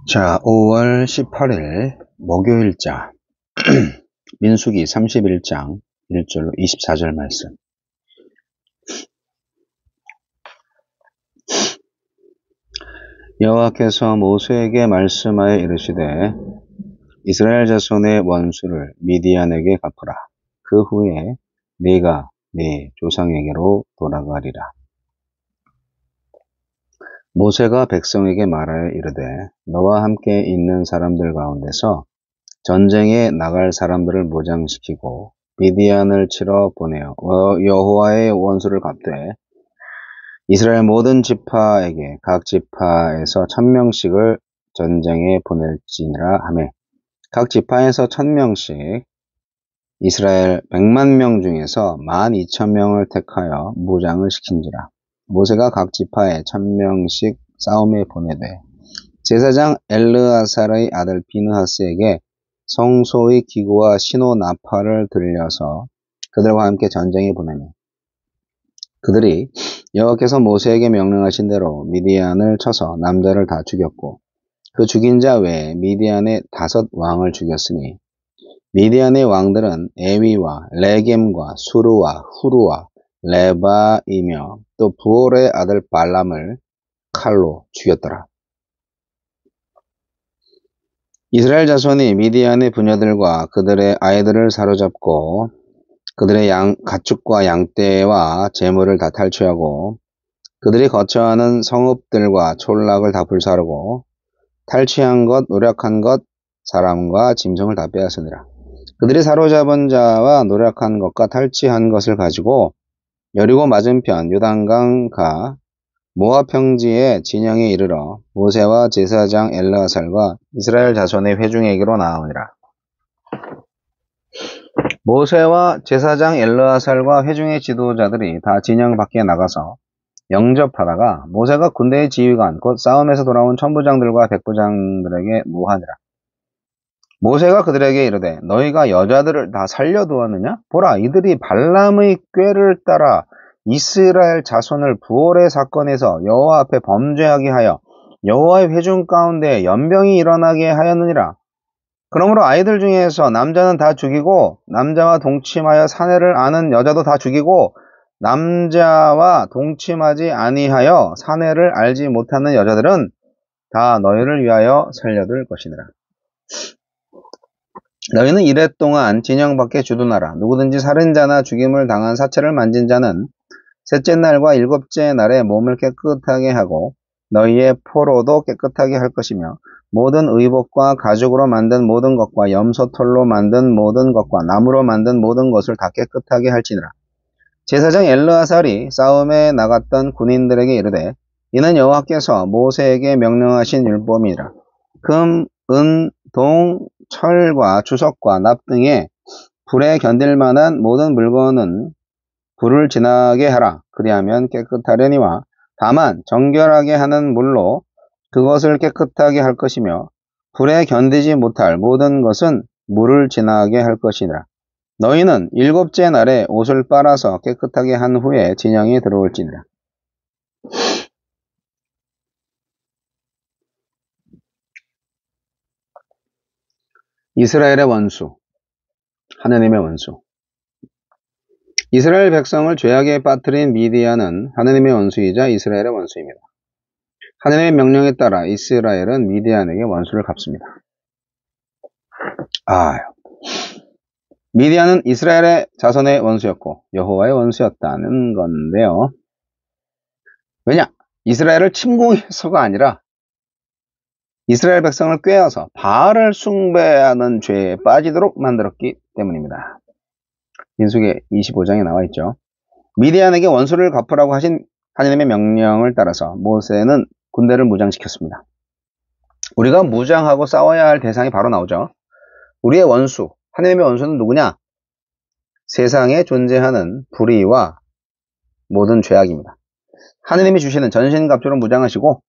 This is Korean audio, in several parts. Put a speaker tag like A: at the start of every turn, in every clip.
A: 자, 5월 18일 목요일자 민수기 31장 1절로 24절 말씀. 여호와께서 모세에게 말씀하여 이르시되 이스라엘 자손의 원수를 미디안에게 갚으라. 그 후에 네가 네 조상에게로 돌아가리라. 모세가 백성에게 말하여 이르되 너와 함께 있는 사람들 가운데서 전쟁에 나갈 사람들을 무장시키고 미디안을 치러 보내어 여호와의 원수를 갚되 이스라엘 모든 지파에게 각 지파에서 1000명씩을 전쟁에 보낼지니라 하매 각 지파에서 1000명씩 이스라엘 100만 명 중에서 12,000명을 택하여 무장을 시킨지라. 모세가 각 지파에 1000명씩 싸움에 보내되 제사장 엘르아살의 아들 비느하스에게 성소의 기구와 신호 나팔을 들려서 그들과 함께 전쟁에 보내며 그들이 여호와께서 모세에게 명령하신 대로 미디안을 쳐서 남자를 다 죽였고 그 죽인 자 외에 미디안의 5 왕을 죽였으니 미디안의 왕들은 에위와 레겜과 수르와 후르와 레바이며 또 부올의 아들 발람을 칼로 죽였더라. 이스라엘 자손이 미디안의 부녀들과 그들의 아이들을 사로잡고 그들의 가축과 양떼와 재물을 다 탈취하고 그들이 거처하는 성읍들과 촌락을 다 불사르고 탈취한 것, 노력한 것, 사람과 짐승을 다 빼앗으니라. 그들이 사로잡은 자와 노력한 것과 탈취한 것을 가지고 여리고 맞은편 요단강 가 모압 평지의 진영에 이르러 모세와 제사장 엘르아살과 이스라엘 자손의 회중에게로 나아오니라. 모세와 제사장 엘르아살과 회중의 지도자들이 다 진영 밖에 나가서 영접하다가 모세가 군대의 지휘관 곧 싸움에서 돌아온 천부장들과 백부장들에게 노하니라. 모세가 그들에게 이르되 너희가 여자들을 다 살려두었느냐? 보라, 이들이 발람의 꾀를 따라 이스라엘 자손을 부올의 사건에서 여호와 앞에 범죄하게 하여 여호와의 회중 가운데 연병이 일어나게 하였느니라. 그러므로 아이들 중에서 남자는 다 죽이고 남자와 동침하여 사내를 아는 여자도 다 죽이고 남자와 동침하지 아니하여 사내를 알지 못하는 여자들은 다 너희를 위하여 살려둘 것이니라. 너희는 이랫 동안 진영 밖에 주둔하라. 누구든지 살인자나 죽임을 당한 사체를 만진 자는 셋째 날과 7째 날에 몸을 깨끗하게 하고 너희의 포로도 깨끗하게 할 것이며 모든 의복과 가죽으로 만든 모든 것과 염소털로 만든 모든 것과 나무로 만든 모든 것을 다 깨끗하게 할지니라. 제사장 엘르아살이 싸움에 나갔던 군인들에게 이르되 이는 여호와께서 모세에게 명령하신 율법이니라. 금, 은, 동, 철과 주석과 납 등의 불에 견딜 만한 모든 물건은 불을 지나게 하라. 그리하면 깨끗하려니와 다만 정결하게 하는 물로 그것을 깨끗하게 할 것이며 불에 견디지 못할 모든 것은 물을 지나게 할 것이니라. 너희는 7째 날에 옷을 빨아서 깨끗하게 한 후에 진영에 들어올지니라. 이스라엘의 원수, 하느님의 원수. 이스라엘 백성을 죄악에 빠뜨린 미디안은 하느님의 원수이자 이스라엘의 원수입니다. 하느님의 명령에 따라 이스라엘은 미디안에게 원수를 갚습니다. 미디안은 이스라엘의 자손의 원수였고 여호와의 원수였다는 건데요. 왜냐? 이스라엘을 침공해서가 아니라 이스라엘 백성을 꾀어서 바알을 숭배하는 죄에 빠지도록 만들었기 때문입니다. 민수기 25장에 나와 있죠. 미디안에게 원수를 갚으라고 하신 하느님의 명령을 따라서 모세는 군대를 무장시켰습니다. 우리가 무장하고 싸워야 할 대상이 바로 나오죠. 우리의 원수, 하느님의 원수는 누구냐? 세상에 존재하는 불의와 모든 죄악입니다. 하느님이 주시는 전신갑주로 무장하시고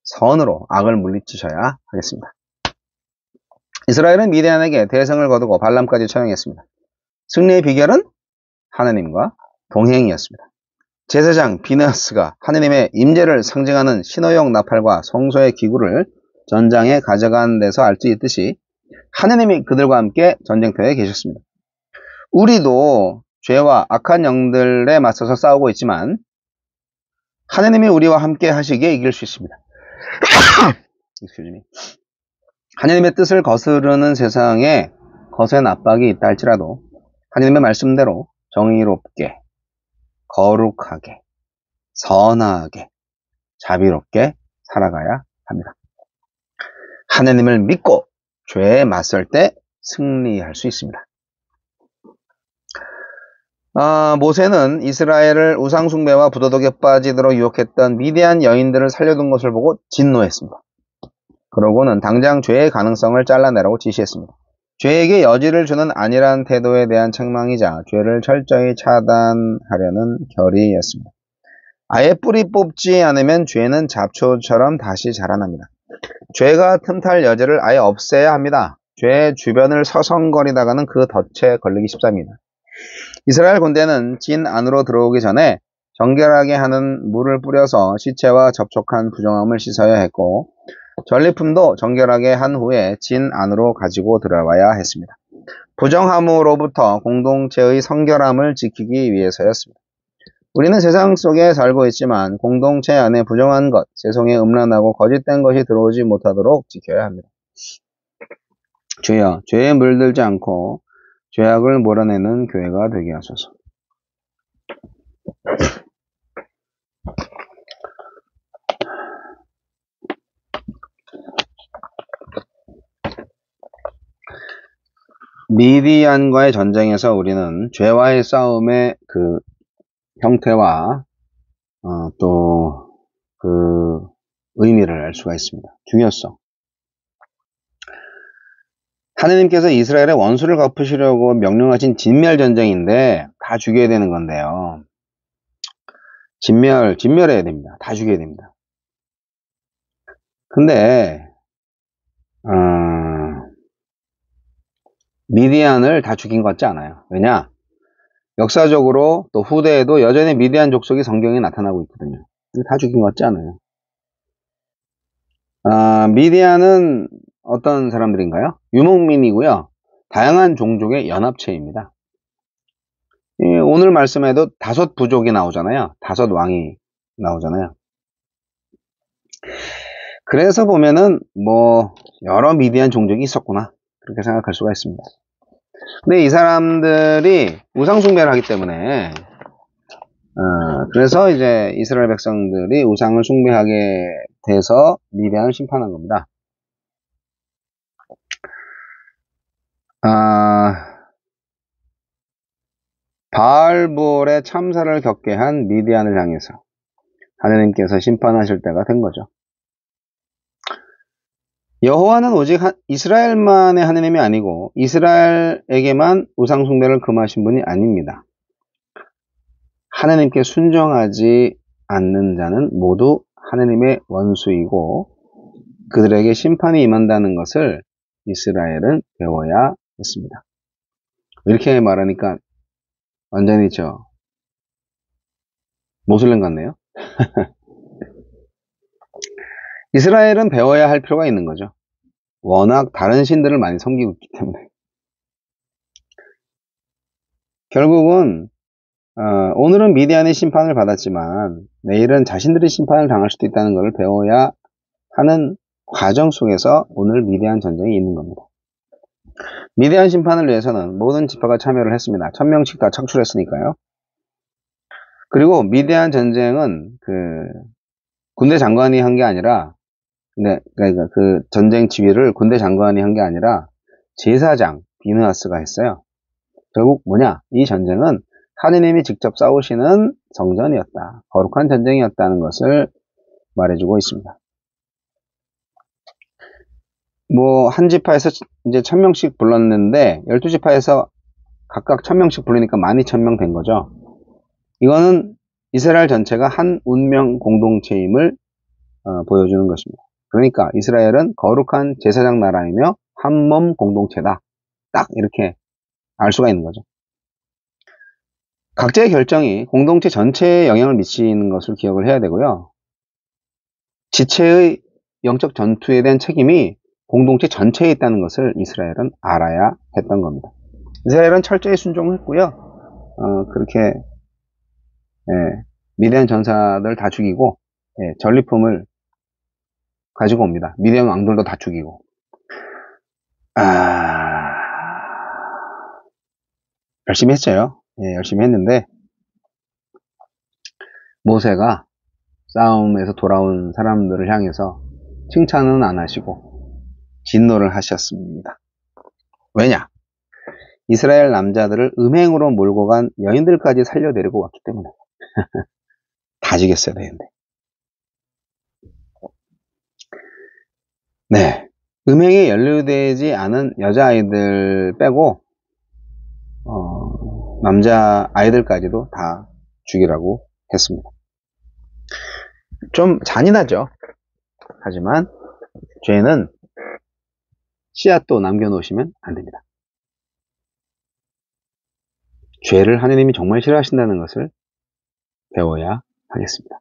A: 선으로 악을 물리치셔야 하겠습니다. 이스라엘은 미디안에게 대승을 거두고 발람까지 처형했습니다. 승리의 비결은 하느님과 동행이었습니다. 제사장 비느하스가 하느님의 임재를 상징하는 신호용 나팔과 성소의 기구를 전장에 가져간 데서 알 수 있듯이 하느님이 그들과 함께 전쟁터에 계셨습니다. 우리도 죄와 악한 영들에 맞서서 싸우고 있지만 하느님이 우리와 함께 하시기에 이길 수 있습니다. 하느님의 뜻을 거스르는 세상에 거센 압박이 있다 할지라도 하느님의 말씀대로 정의롭게, 거룩하게, 선하게, 자비롭게 살아가야 합니다. 하느님을 믿고 죄에 맞설 때 승리할 수 있습니다. 모세는 이스라엘을 우상숭배와 부도덕에 빠지도록 유혹했던 미디안 여인들을 살려둔 것을 보고 진노했습니다. 그러고는 당장 죄의 가능성을 잘라내라고 지시했습니다. 죄에게 여지를 주는 안일한 태도에 대한 책망이자 죄를 철저히 차단하려는 결의였습니다. 아예 뿌리 뽑지 않으면 죄는 잡초처럼 다시 자라납니다. 죄가 틈탈 여지를 아예 없애야 합니다. 죄의 주변을 서성거리다가는 그 덫에 걸리기 쉽습니다. 이스라엘 군대는 진 안으로 들어오기 전에 정결하게 하는 물을 뿌려서 시체와 접촉한 부정함을 씻어야 했고 전리품도 정결하게 한 후에 진 안으로 가지고 들어와야 했습니다. 부정함으로부터 공동체의 성결함을 지키기 위해서였습니다. 우리는 세상 속에 살고 있지만 공동체 안에 부정한 것, 세상에 음란하고 거짓된 것이 들어오지 못하도록 지켜야 합니다. 주여, 죄에 물들지 않고 죄악을 몰아내는 교회가 되게 하소서. 미디안과의 전쟁에서 우리는 죄와의 싸움의 그 형태와 또 그 의미를 알 수가 있습니다. 중요성. 하느님께서 이스라엘의 원수를 갚으시려고 명령하신 진멸전쟁인데 다 죽여야 되는 건데요. 진멸해야 됩니다. 다 죽여야 됩니다. 근데 미디안을 다 죽인 것 같지 않아요. 왜냐? 역사적으로 또 후대에도 여전히 미디안 족속이 성경에 나타나고 있거든요. 다 죽인 것 같지 않아요. 미디안은 어떤 사람들인가요? 유목민이고요. 다양한 종족의 연합체입니다. 오늘 말씀에도 5 부족이 나오잖아요. 5 왕이 나오잖아요. 그래서 보면은 여러 미디안 종족이 있었구나 그렇게 생각할 수가 있습니다. 근데 이 사람들이 우상 숭배를 하기 때문에 그래서 이제 이스라엘 백성들이 우상을 숭배하게 돼서 미디안을 심판한 겁니다. 바알볼의 참사를 겪게 한 미디안을 향해서 하느님께서 심판하실 때가 된 거죠. 여호와는 오직 이스라엘만의 하느님이 아니고 이스라엘에게만 우상 숭배를 금하신 분이 아닙니다. 하느님께 순종하지 않는 자는 모두 하느님의 원수이고 그들에게 심판이 임한다는 것을 이스라엘은 배워야 했습니다. 이렇게 말하니까 완전히 모슬렘 같네요. 이스라엘은 배워야 할 필요가 있는 거죠. 워낙 다른 신들을 많이 섬기고 있기 때문에. 결국은 오늘은 미디안의 심판을 받았지만 내일은 자신들이 심판을 당할 수도 있다는 것을 배워야 하는 과정 속에서 오늘 미디안 전쟁이 있는 겁니다. 미디안 심판을 위해서는 모든 지파가 참여를 했습니다. 1000명씩 다 착출했으니까요. 그리고 미디안 전쟁은 군대 장관이 한 게 아니라 그러니까 그 전쟁 지휘를 군대 장관이 한 게 아니라 제사장 비느하스가 했어요. 결국 뭐냐? 이 전쟁은 하느님이 직접 싸우시는 성전이었다. 거룩한 전쟁이었다는 것을 말해주고 있습니다. 한 지파에서 이제 1000명씩 불렀는데 12지파에서 각각 1000명씩 부르니까 12000명 된 거죠. 이거는 이스라엘 전체가 한 운명 공동체임을 보여주는 것입니다. 그러니까 이스라엘은 거룩한 제사장 나라이며 한 몸 공동체다. 딱 이렇게 알 수가 있는 거죠. 각자의 결정이 공동체 전체에 영향을 미치는 것을 기억을 해야 되고요. 지체의 영적 전투에 대한 책임이 공동체 전체에 있다는 것을 이스라엘은 알아야 했던 겁니다. 이스라엘은 철저히 순종했고요. 그렇게 미디안 전사들 다 죽이고 전리품을 가지고 옵니다. 미디안 왕들도 다 죽이고. 열심히 했어요. 열심히 했는데 모세가 싸움에서 돌아온 사람들을 향해서 칭찬은 안 하시고 진노를 하셨습니다. 왜냐? 이스라엘 남자들을 음행으로 몰고 간 여인들까지 살려 데리고 왔기 때문에. 다 죽였어야 되는데. 네. 음행에 연루되지 않은 여자아이들 빼고 남자 아이들까지도 다 죽이라고 했습니다. 좀 잔인하죠. 하지만 죄는 씨앗도 남겨놓으시면 안 됩니다. 죄를 하느님이 정말 싫어하신다는 것을 배워야 하겠습니다.